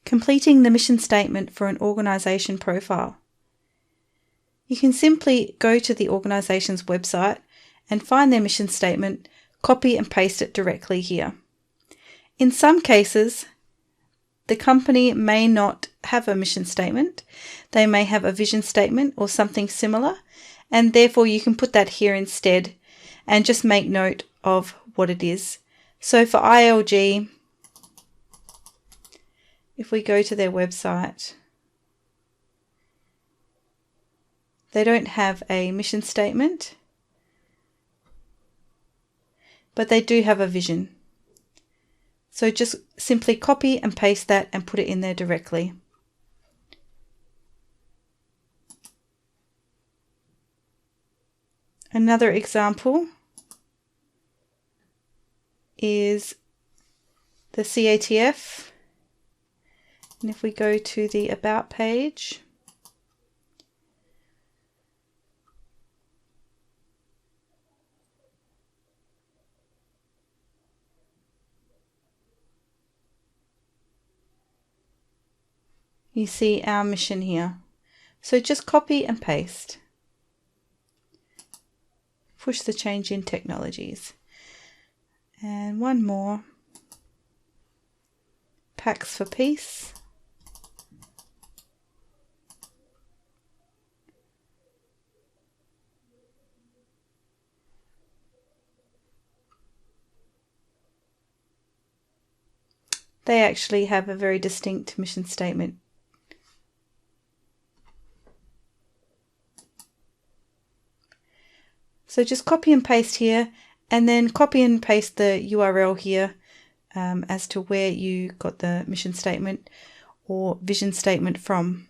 Completing the mission statement for an organisation profile. You can simply go to the organisation's website and find their mission statement, copy and paste it directly here. In some cases, the company may not have a mission statement. They may have a vision statement or something similar, and therefore you can put that here instead and just make note of what it is. So for ILG, if we go to their website, they don't have a mission statement, but they do have a vision. So just simply copy and paste that and put it in there directly. Another example is the CATF. And if we go to the About page, you see our mission here. So just copy and paste. Push the change in technologies. And one more. Packs for Peace. They actually have a very distinct mission statement. So just copy and paste here, and then copy and paste the URL here as to where you got the mission statement or vision statement from.